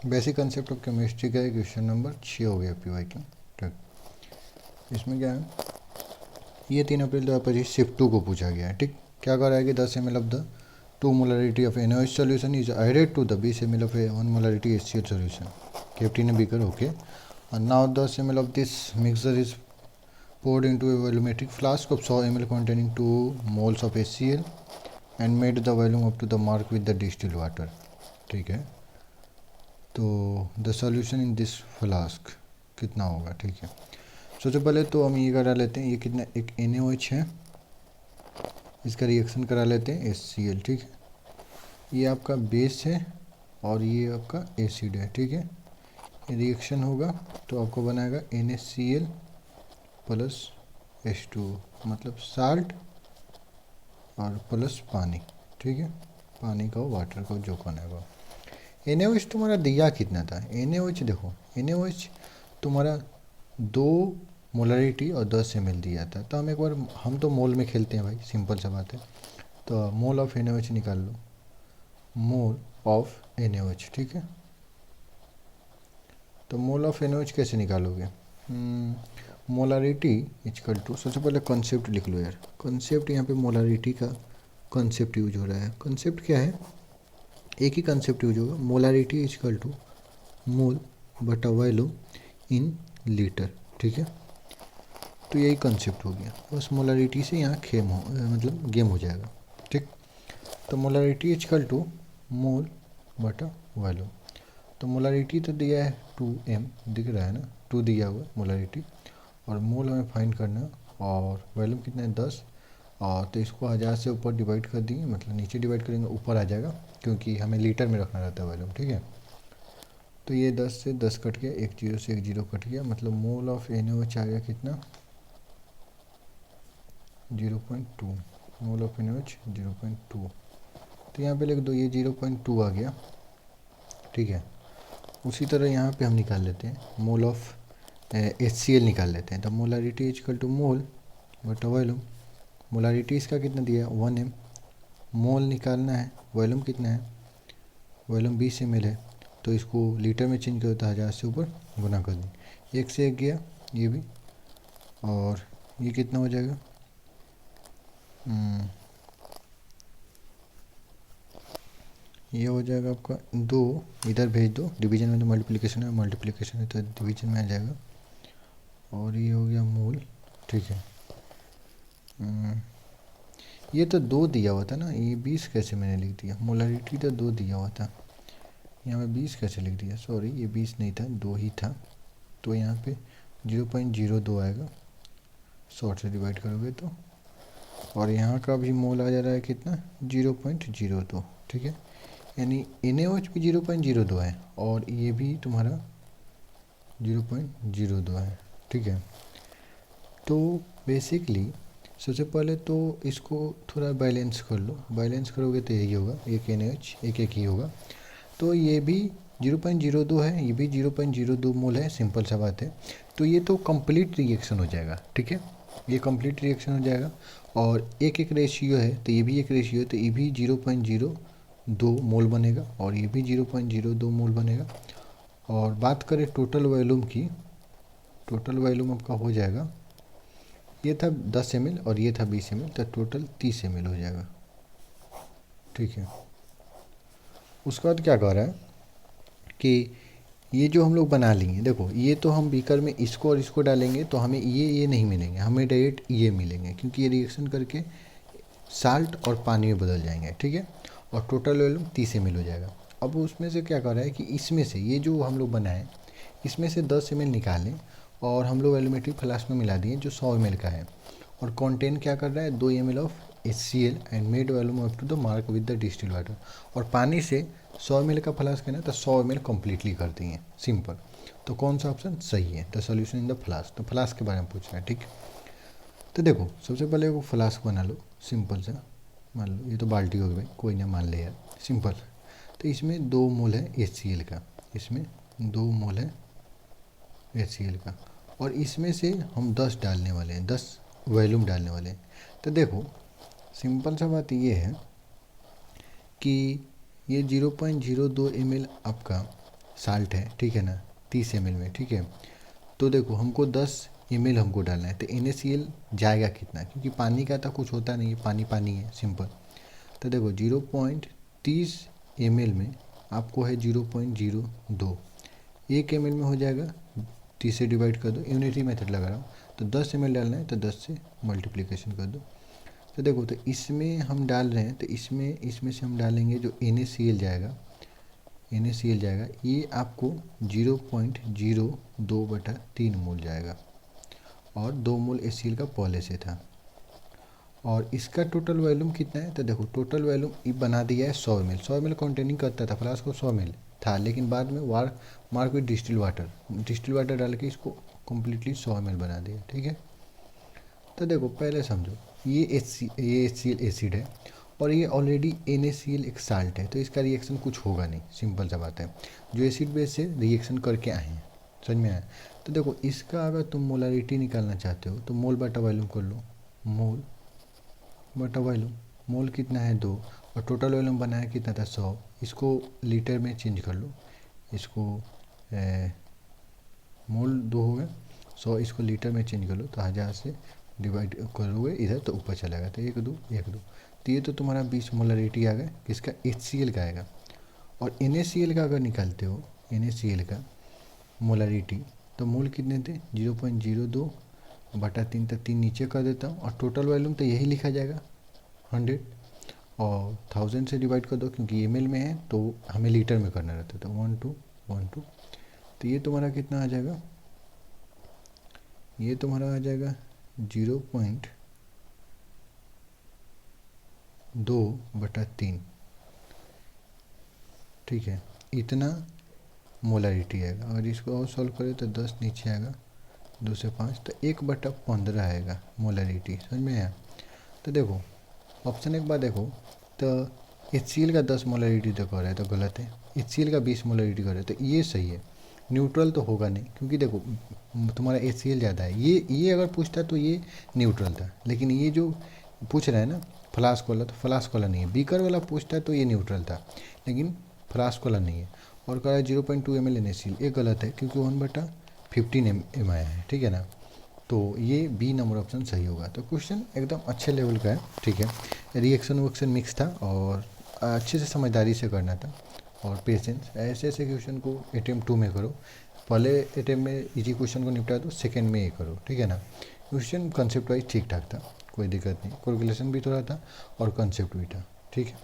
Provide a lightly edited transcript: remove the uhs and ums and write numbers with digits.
Basic concept of chemistry का question number 6 हो गया पी वाई क्यू। ठीक, इसमें क्या है, ये 3 अप्रैल 2025 शिफ्ट 2 को पूछा गया है। ठीक, क्या कर रहा है कि 10 ml of the 2 molarity of NaOH solution is added to the 20 ml of a 1 molarity HCl solution kept in a beaker. Okay, and now 10 ml of this mixture is poured into a volumetric flask of 100 ml containing 2 moles of HCl and made the volume up to the mark with the distilled water. ठीक है, तो the solution in this flask कितना होगा। ठीक है, सबसे पहले तो हम ये करा लेते हैं, ये कितना, एक NaOH है, इसका रिएक्शन करा लेते हैं HCl। ठीक है, ये आपका बेस है और ये आपका एसिड है। ठीक है, ये रिएक्शन होगा तो आपको बनाएगा NaCl प्लस H2, मतलब साल्ट और प्लस पानी। ठीक है, पानी का वाटर का जो बनेगा। NaOH तुम्हारा दिया कितना था, NaOH देखो, NaOH तुम्हारा 2 मोलरिटी और 10 ml दिया था। तो हम एक बार, हम तो मोल में खेलते हैं भाई, सिंपल सा बात है। तो मोल ऑफ NaOH निकाल लो, मोल ऑफ NaOH। ठीक है, तो मोल ऑफ NaOH कैसे निकालोगे, मोलारिटी इक्वल टू, सबसे पहले कॉन्सेप्ट लिख लो यार। कॉन्सेप्ट यहाँ पे मोलारिटी का कॉन्सेप्ट यूज हो रहा है। कॉन्सेप्ट क्या है, एक ही कंसेप्ट यूज होगा, मोलारिटी इक्वल टू मोल बटा वॉल्यूम इन लीटर। ठीक है, तो यही कंसेप्ट हो गया, बस मोलारिटी से यहाँ खेम हो, मतलब गेम हो जाएगा। ठीक, तो मोलारिटी इक्वल टू मोल बटा वॉल्यूम। तो मोलारिटी तो दिया है 2m, दिख रहा है ना, 2 दिया हुआ मोलारिटी, और मोल हमें फाइंड करना है, और वॉल्यूम कितना है 10। और तो इसको 1000 से ऊपर डिवाइड कर दिए, मतलब नीचे डिवाइड करेंगे ऊपर आ जाएगा, क्योंकि हमें लीटर में रखना रहता है वॉल्यूम। ठीक है, तो ये 10 से 10 कट गया, एक जीरो से एक जीरो कट गया, मतलब मोल ऑफ NaOH आ गया कितना, 0.2। मोल ऑफ NaOH 0.2, तो यहाँ पे लिख दो, ये 0.2 आ गया। ठीक है, उसी तरह यहाँ पे हम निकाल लेते हैं मोल ऑफ HCl निकाल लेते हैं। तो मोलारिटी इक्वल टू मोल बटा वॉल्यूम। मोलारिटी इसका कितना दिया है 1m, मोल निकालना है, वॉल्यूम कितना है, वॉल्यूम 20 ml है, तो इसको लीटर में चेंज करो तो 1000 से ऊपर गुना कर दें, 1 से 1 गया ये भी, और ये कितना हो जाएगा, ये हो जाएगा आपका 2, इधर भेज दो, डिवीजन में तो मल्टीप्लिकेशन है, मल्टीप्लिकेशन है तो डिवीजन में आ जाएगा, और ये हो गया मोल। ठीक है, ये तो 2 दिया हुआ था ना, ये 20 कैसे मैंने लिख दिया, मोलारिटी तो 2 दिया हुआ था, यहाँ पे 20 कैसे लिख दिया, सॉरी ये 20 नहीं था, 2 ही था, तो यहाँ पे 0.02 आएगा, 100 से डिवाइड करोगे तो, और यहाँ का भी मोल आ जा रहा है कितना, 0.02। ठीक है, यानी NaOH भी 0.02 है और ये भी तुम्हारा 0.02 है। ठीक है, तो बेसिकली सबसे पहले तो इसको थोड़ा बैलेंस कर लो, बैलेंस करोगे तो यही होगा, एक NaOH एक एक ही होगा, तो ये भी 0.02 है, ये भी 0.02 मोल है, सिंपल सा बात है। तो ये तो कंप्लीट रिएक्शन हो जाएगा। ठीक है, ये कंप्लीट रिएक्शन हो जाएगा, और एक एक रेशियो है, तो ये भी एक रेशियो है, तो ये भी 0.02 मोल बनेगा, और ये भी 0.02 मोल बनेगा। और बात करें टोटल वॉल्यूम की, टोटल वॉल्यूम आपका हो जाएगा, ये था 10 ml और ये था 20 ml, तो टोटल 30 ml हो जाएगा। ठीक है, उसके बाद क्या कह रहा है कि ये जो हम लोग बना लेंगे, देखो ये तो हम बीकर में इसको और इसको डालेंगे तो हमें ये नहीं मिलेंगे, हमें डायरेक्ट ये मिलेंगे, क्योंकि ये रिएक्शन करके साल्ट और पानी में बदल जाएंगे। ठीक है, और टोटल वॉल्यूम 30 ml हो जाएगा। अब उसमें से क्या कर रहा है कि इसमें से ये जो हम लोग बनाए, इसमें से 10 ml निकालें और हम लोग वॉल्यूमेट्रिक फ्लास्क में मिला दिए जो 100 ml का है, और कंटेन क्या कर रहा है 2 ml of HCl and made volume up to the mark with the distilled water, और पानी से 100 ml का फ्लास्क है ना, तो 100 ml कम्प्लीटली कर दिए, सिंपल। तो कौन सा ऑप्शन सही है, the solution in the flask. तो फ्लास्क के बारे में पूछ रहा है। ठीक, तो देखो सबसे पहले वो फ्लास्क बना लो, सिंपल सा, मान लो ये तो बाल्टी हो गई भाई, कोई ना मान ले यार, सिंपल। तो इसमें 2 मोल है HCl का, इसमें 2 मोल है HCl का, और इसमें से हम 10 डालने वाले हैं, 10 वॉल्यूम डालने वाले हैं। तो देखो सिंपल सा बात ये है कि ये 0.02 ml आपका साल्ट है, ठीक है ना, 30 ml में, ठीक है। तो देखो हमको 10 ml हमको डालना है, तो NaCl जाएगा कितना, क्योंकि पानी का तो कुछ होता नहीं है, पानी पानी है, सिंपल। तो देखो 0.30 ml में आपको है 0.02, 1 ml में हो जाएगा, 30 से डिवाइड कर दो, यूनिटी मेथड लगा रहा हूँ। तो 10 ml डालना है तो 10 से मल्टीप्लिकेशन कर दो। तो देखो, तो इसमें हम डाल रहे हैं, तो इसमें से हम डालेंगे जो NaCl जाएगा, NaCl जाएगा, ये आपको 0.02/3 मोल जाएगा, और 2 मोल HCl का पहले से था। और इसका टोटल वॉल्यूम कितना है, तो देखो टोटल वॉल्यूम ये बना दिया है 100 ml। 100 ml कंटेनिंग करता था फ्लास्क को, 100 ml था, लेकिन बाद में मार्क विद डिस्टिल वाटर डाल के इसको कम्प्लीटली 100 ml बना दिया, ठीक है। तो देखो पहले समझो, ये HCl एसिड है, और ये ऑलरेडी NaCl एक साल्ट है, तो इसका रिएक्शन कुछ होगा नहीं, सिंपल सा बात है। जो एसिड बेस से रिएक्शन करके आए हैं, समझ में आया। तो देखो इसका अगर तुम मोलारिटी निकालना चाहते हो तो मोल बटा वॉल्यूम कर लो, मोल बटा वॉल्यूम। मोल कितना है 2, और टोटल वॉल्यूम बनाया कितना था 100, इसको लीटर में चेंज कर लो, इसको मोल 2 हो गया, 100 इसको लीटर में चेंज कर लो, तो 1000 से डिवाइड करोगे इधर तो ऊपर चलेगा, तो 1 2 1 2, तो ये तो तुम्हारा 20 मोलारिटी आ गया, किसका, HCl का आएगा। और NaCl का अगर निकालते हो, NaCl का मोलारिटी, तो मोल कितने थे 0.02/3, तो 3 नीचे कर देता हूँ, और टोटल वॉल्यूम तो यही लिखा जाएगा 100, और 1000 से डिवाइड कर दो, क्योंकि ml में है तो हमें लीटर में करना रहता है, तो 1212, तो ये तुम्हारा कितना आ जाएगा, ये तुम्हारा आ जाएगा 0.2/3, ठीक है, इतना मोलारिटी आएगा। और इसको और सॉल्व करें तो 10 नीचे आएगा, 2 से 5, तो 1/15 आएगा मोलारिटी, समझ में आया। तो देखो ऑप्शन एक बार देखो, तो HCl का 10 मोलारिटी तो कर रहा है, तो गलत है। HCl का 20 मोलारिटी कर रहा है, तो ये सही है। न्यूट्रल तो होगा नहीं, क्योंकि देखो तुम्हारा HCl ज़्यादा है, ये अगर पूछता तो ये न्यूट्रल था, लेकिन ये जो पूछ रहा है ना फ्लास्क वाला, तो फ्लास्क वाला नहीं है। बीकर वाला पूछता है तो ये न्यूट्रल था, लेकिन फ्लास्क वाला नहीं है। और कह रहा है 0.2 ml NaCl, ये गलत है, क्योंकि 1/15 m आया है, ठीक है ना। तो ये बी नंबर ऑप्शन सही होगा। तो क्वेश्चन एकदम अच्छे लेवल का है, ठीक है। रिएक्शन वक्शन मिक्स था, और अच्छे से समझदारी से करना था, और पेशेंस। ऐसे ऐसे क्वेश्चन को अटेम्प्ट 2 में करो, पहले अटेम्प्ट में इजी क्वेश्चन को निपटा दो, सेकेंड में ये करो, ठीक है ना। क्वेश्चन कंसेप्ट वाइज ठीक ठाक था, कोई दिक्कत नहीं, कैलकुलेशन भी थोड़ा था और कंसेप्ट भी था, ठीक है।